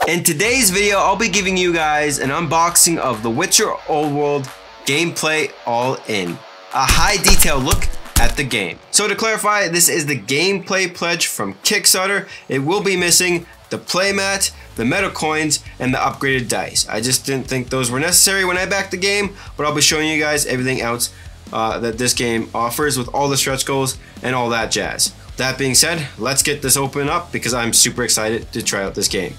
In today's video, I'll be giving you guys an unboxing of The Witcher Old World gameplay all in. A high detail look at the game. So to clarify, this is the gameplay pledge from Kickstarter. It will be missing the playmat, the meta coins, and the upgraded dice. I just didn't think those were necessary when I backed the game, but I'll be showing you guys everything else that this game offers with all the stretch goals and all that jazz. That being said, let's get this open up because I'm super excited to try out this game.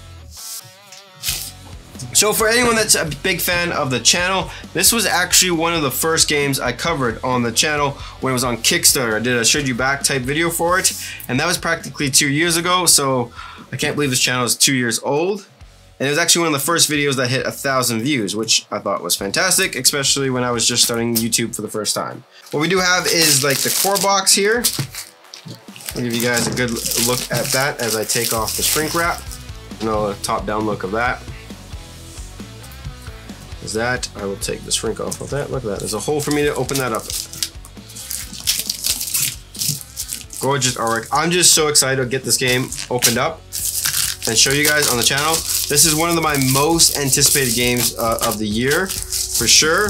So for anyone that's a big fan of the channel, this was actually one of the first games I covered on the channel when it was on Kickstarter. I did a showed you back type video for it, and that was practically 2 years ago, so I can't believe this channel is 2 years old. And it was actually one of the first videos that hit 1,000 views, which I thought was fantastic, especially when I was just starting YouTube for the first time. What we do have is like the core box here. I'll give you guys a good look at that as I take off the shrink wrap. You know, a top-down look of that. Is that I will take the shrink off of that. Look at that. There's a hole for me to open that up. Gorgeous artwork. I'm just so excited to get this game opened up and show you guys on the channel. This is one of my most anticipated games of the year, for sure.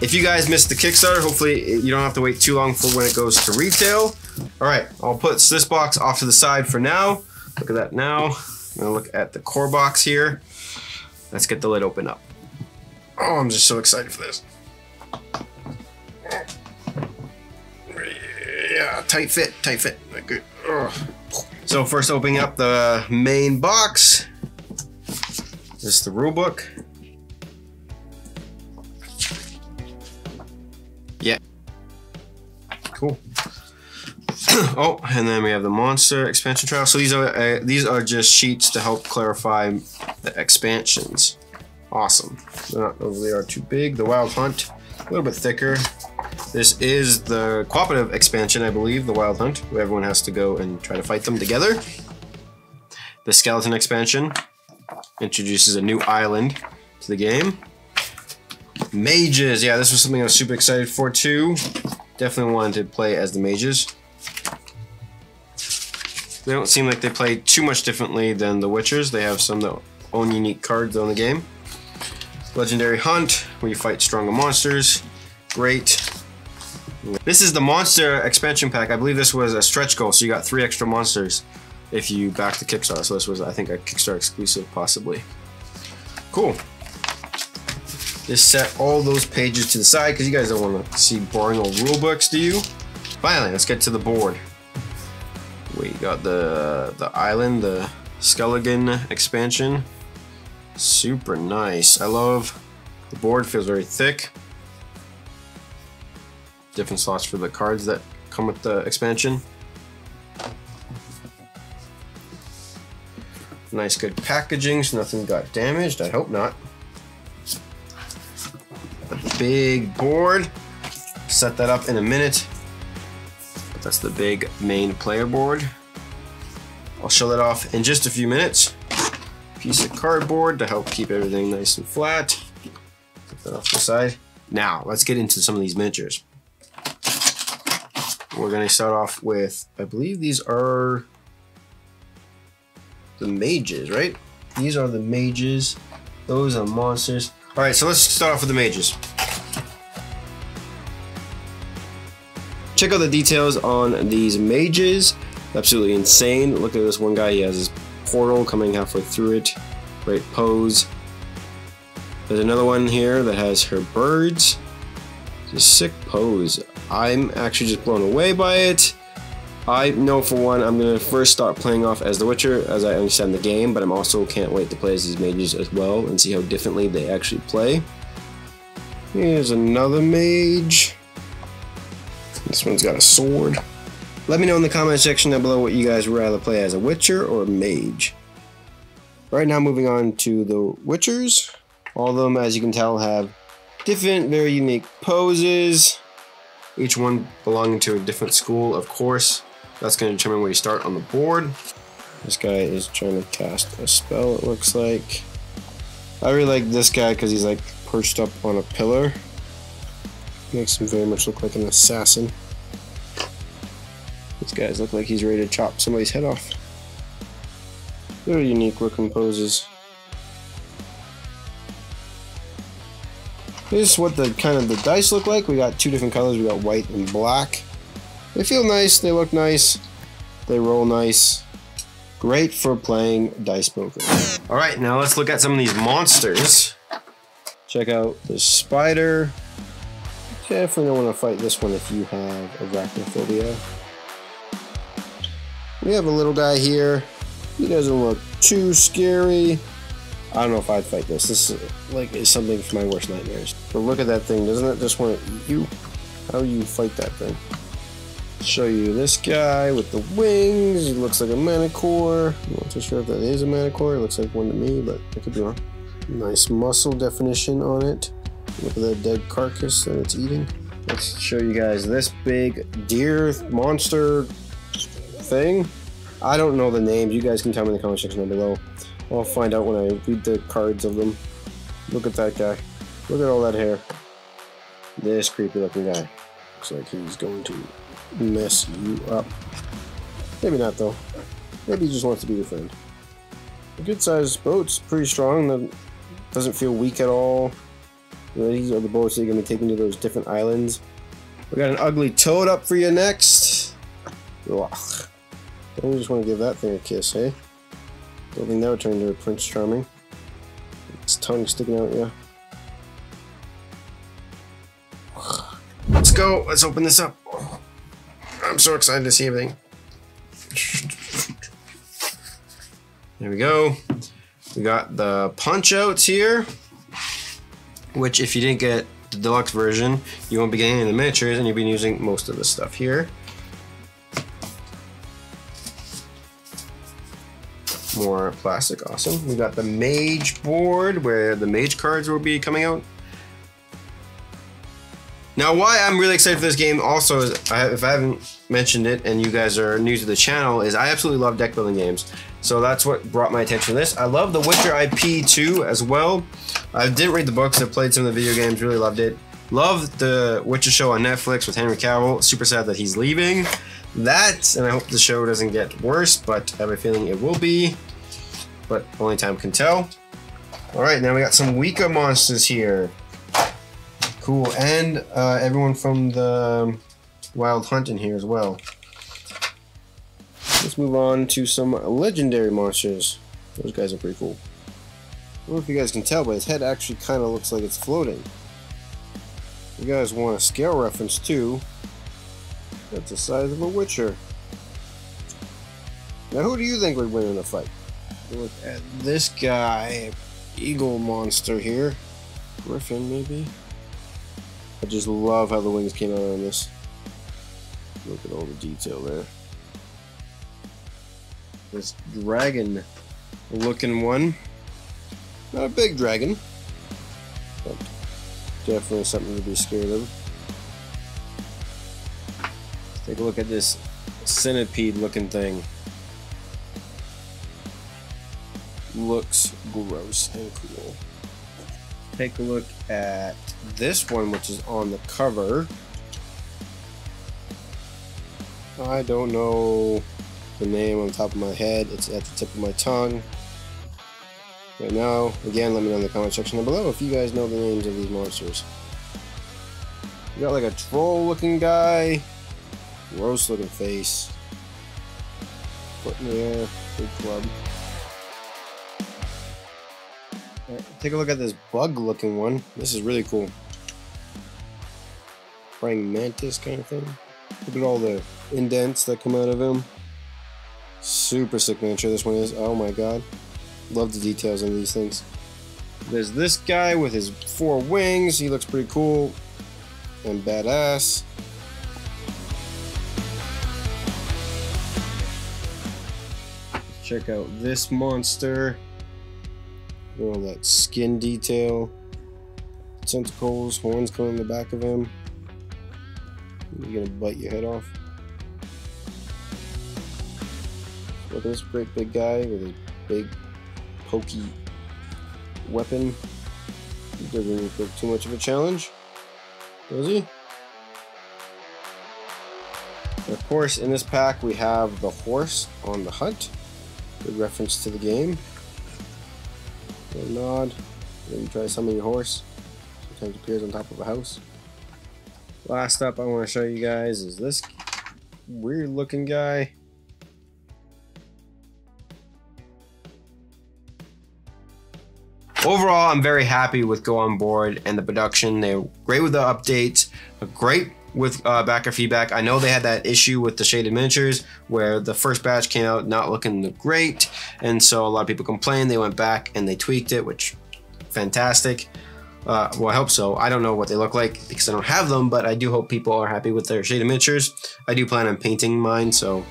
If you guys missed the Kickstarter, hopefully you don't have to wait too long for when it goes to retail. All right, I'll put this box off to the side for now. Look at that now. I'm gonna look at the core box here. Let's get the lid open up. Oh, I'm just so excited for this. Yeah, tight fit, tight fit. Good. Ugh. So first opening up the main box. This is the rulebook. Yeah. Cool. Oh, and then we have the monster expansion trial. So these are just sheets to help clarify the expansions. Awesome. They're not overly are too big. The Wild Hunt, a little bit thicker. This is the cooperative expansion, I believe, the Wild Hunt, where everyone has to go and try to fight them together. The Skeleton expansion introduces a new island to the game. Mages, yeah, this was something I was super excited for too. Definitely wanted to play as the mages. They don't seem like they play too much differently than the Witchers. They have some that own unique cards on the game. Legendary Hunt, where you fight stronger monsters. Great. This is the monster expansion pack. I believe this was a stretch goal, so you got 3 extra monsters if you back the Kickstarter. So this was, I think, a Kickstarter exclusive, possibly. Cool. Just set all those pages to the side because you guys don't want to see boring old rule books, do you? Finally, let's get to the board. We got the island, the Skeleton expansion. Super nice. I love the board, feels very thick. Different slots for the cards that come with the expansion. Nice good packaging, so nothing got damaged. I hope not. A big board. Set that up in a minute. But that's the big main player board. I'll show that off in just a few minutes. Piece of cardboard to help keep everything nice and flat. Put that off to the side. Now, let's get into some of these miniatures. We're going to start off with, I believe these are the mages, right? These are the mages. Those are monsters. All right, so let's start off with the mages. Check out the details on these mages. Absolutely insane. Look at this one guy. He has his portal coming halfway through it. Great pose. There's another one here that has her birds. It's a sick pose. I'm actually just blown away by it. I know for one I'm gonna first start playing off as the Witcher as I understand the game, but I'm also can't wait to play as these mages as well and see how differently they actually play. Here's another mage. This one's got a sword. Let me know in the comment section down below what you guys would rather play as, a Witcher or a mage. Right now, moving on to the Witchers. All of them, as you can tell, have different, very unique poses. Each one belonging to a different school, of course. That's going to determine where you start on the board. This guy is trying to cast a spell, it looks like. I really like this guy because he's like perched up on a pillar. Makes him very much look like an assassin. These guys look like he's ready to chop somebody's head off. Very unique looking poses. This is what the dice look like. We got two different colors. We got white and black. They feel nice. They look nice. They roll nice. Great for playing dice poker. All right, now let's look at some of these monsters. Check out the spider. Definitely don't want to fight this one if you have arachnophobia. We have a little guy here. He doesn't look too scary. I don't know if I'd fight this. This is something for my worst nightmares. But look at that thing. Doesn't it just want to eat you? How do you fight that thing? Show you this guy with the wings. He looks like a manicore. I'm not too sure if that is a manicore. It looks like one to me, but I could be wrong. Nice muscle definition on it. Look at that dead carcass that it's eating. Let's show you guys this big deer monster thing. I don't know the names. You guys can tell me in the comment section down below. I'll find out when I read the cards of them. Look at that guy. Look at all that hair. This creepy looking guy. Looks like he's going to mess you up. Maybe not though. Maybe he just wants to be your friend. A good sized boat's pretty strong. That doesn't feel weak at all. You know, these are the boats that you're going to be taking to those different islands. We got an ugly toad up for you next. Ugh. Don't you just want to give that thing a kiss, hey? Don't think that would turn into a Prince Charming. Its tongue sticking out, yeah. Let's go. Let's open this up. I'm so excited to see everything. There we go. We got the punch outs here, which if you didn't get the deluxe version, you won't be getting any of the miniatures and you'll be using most of the stuff here. More plastic, awesome. We got the mage board where the mage cards will be coming out. Now, why I'm really excited for this game also is, if I haven't mentioned it and you guys are new to the channel, is I absolutely love deck building games. So that's what brought my attention to this. I love the Witcher IP too as well. I didn't read the books, I played some of the video games, really loved it. Loved the Witcher show on Netflix with Henry Cavill. Super sad that he's leaving. That, and I hope the show doesn't get worse, but I have a feeling it will be. But only time can tell. Alright, now we got some weaker monsters here. Cool, and everyone from the Wild Hunt in here as well. Let's move on to some legendary monsters. Those guys are pretty cool. I don't know if you guys can tell, but his head actually kind of looks like it's floating. You guys want a scale reference too. That's the size of a Witcher. Now who do you think would win in a fight? Look at this guy. Eagle monster here. Griffin maybe? I just love how the wings came out on this. Look at all the detail there. This dragon looking one. Not a big dragon, but definitely something to be scared of. Let's take a look at this centipede looking thing. Looks gross and cool. Take a look at this one, which is on the cover. I don't know the name on the top of my head. It's at the tip of my tongue. Right now, again, let me know in the comment section down below if you guys know the names of these monsters. You got like a troll looking guy. Gross looking face. Foot in the air. Big club. Take a look at this bug looking one. This is really cool. Praying mantis kind of thing. Look at all the indents that come out of him. Super sick miniature this one is. Oh my god. Love the details on these things. There's this guy with his 4 wings. He looks pretty cool and badass. Check out this monster. All that skin detail, tentacles, horns coming in the back of him. You're gonna bite your head off. Look at this great big guy with his big pokey weapon. He doesn't look too much of a challenge, does he? And of course, in this pack we have the horse on the hunt. Good reference to the game. A nod. Maybe try summon your horse. sometimes appears on top of a house. Last up I want to show you guys is this weird looking guy. Overall, I'm very happy with Go On Board and the production. They're great with the updates, great with backer feedback. I know they had that issue with the shaded miniatures where the first batch came out not looking great, and so a lot of people complained. They went back and they tweaked it, which fantastic. Well, I hope so. I don't know what they look like because I don't have them, but I do hope people are happy with their shaded miniatures. I do plan on painting mine, so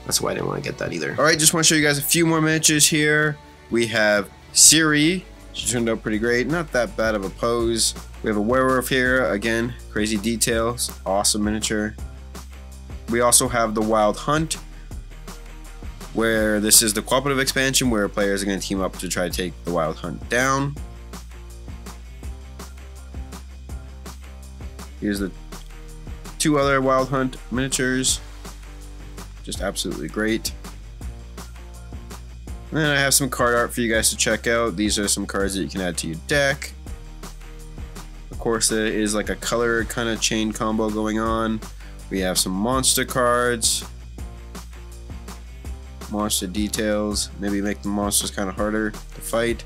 that's why I didn't want to get that either. All right, just want to show you guys a few more miniatures here. We have Siri. She turned out pretty great. Not that bad of a pose. We have a werewolf here. Again, crazy details. Awesome miniature. We also have the Wild Hunt, where this is the cooperative expansion where players are going to team up to try to take the Wild Hunt down. Here's the 2 other Wild Hunt miniatures. Just absolutely great. And then I have some card art for you guys to check out. These are some cards that you can add to your deck. Of course, there is like a color kind of chain combo going on. We have some monster cards. Monster details. Maybe make the monsters kind of harder to fight.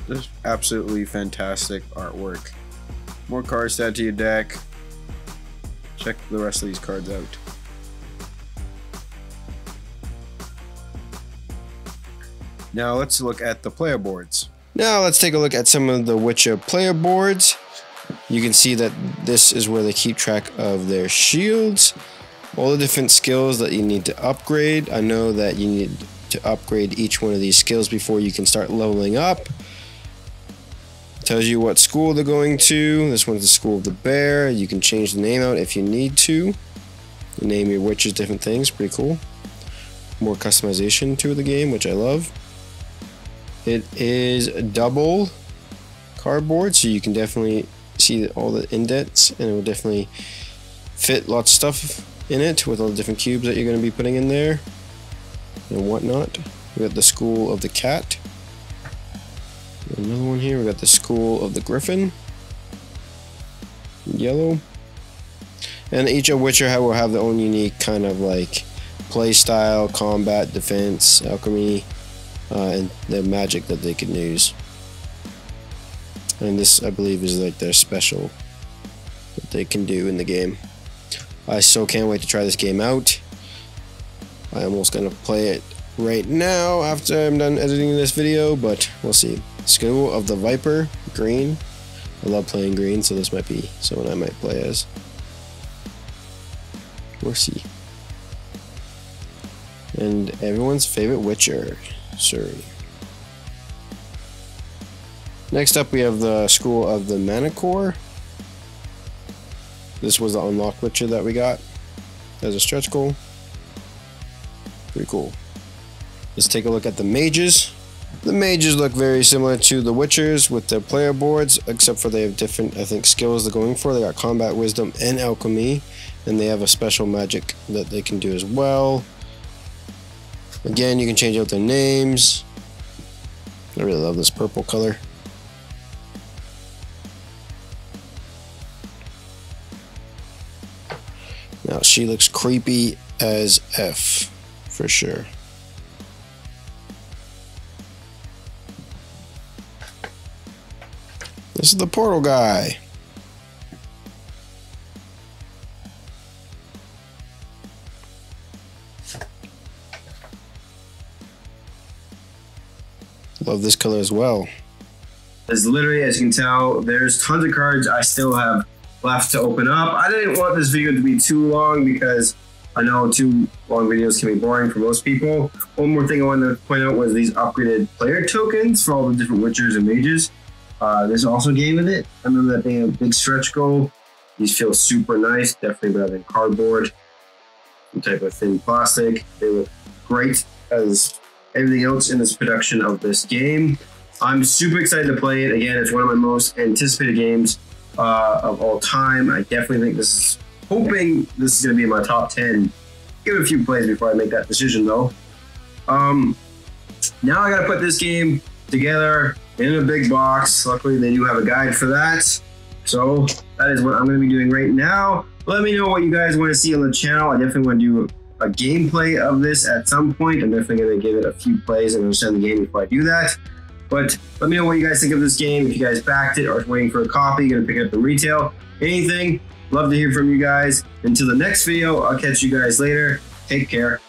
Just absolutely fantastic artwork. More cards to add to your deck. Check the rest of these cards out. Now let's look at the player boards. Now let's take a look at some of the Witcher player boards. You can see that this is where they keep track of their shields, all the different skills that you need to upgrade. I know that you need to upgrade each one of these skills before you can start leveling up. Tells you what school they're going to. This one's the School of the Bear. You can change the name out if you need to. You name your witches different things. Pretty cool. More customization to the game, which I love. It is double cardboard, so you can definitely see all the indents, and it will definitely fit lots of stuff in it with all the different cubes that you're going to be putting in there and whatnot. We got the School of the Cat. Another one here. We got the School of the Griffin. Yellow. And each of which will have their own unique kind of like play style, combat, defense, alchemy, and the magic that they can use. And this, I believe, is like their special that they can do in the game. I so can't wait to try this game out. I'm almost gonna play it right now after I'm done editing this video, but we'll see. School of the Viper, green. I love playing green, so this might be someone I might play as. We'll see. And everyone's favorite Witcher, Suri. Next up, we have the School of the Manicore. This was the unlocked Witcher that we got as a stretch goal. Pretty cool. Let's take a look at the mages. The mages look very similar to the Witchers with their player boards, except for they have different, I think, skills they're going for. They got combat, wisdom, and alchemy, and they have a special magic that they can do as well. Again, you can change out their names. I really love this purple color. Now she looks creepy as F, for sure. This is the portal guy. Love this color as well. As literally, as you can tell, there's tons of cards I still have left to open up. I didn't want this video to be too long because I know too long videos can be boring for most people. One more thing I wanted to point out was these upgraded player tokens for all the different Witchers and Mages. There's also a game in it. I remember that being a big stretch goal. These feel super nice, definitely better than cardboard. Some type of thin plastic. They look great as everything else in this production of this game. I'm super excited to play it. Again, it's one of my most anticipated games of all time. I definitely think this is, hoping this is going to be in my top 10. Give it a few plays before I make that decision though. Now I got to put this game together in a big box. Luckily, they do have a guide for that. So that is what I'm going to be doing right now. Let me know what you guys want to see on the channel. I definitely want to do a gameplay of this at some point. I'm definitely going to give it a few plays and understand the game before I do that. But let me know what you guys think of this game. If you guys backed it or are waiting for a copy, going to pick it up in retail, anything. Love to hear from you guys. Until the next video, I'll catch you guys later. Take care.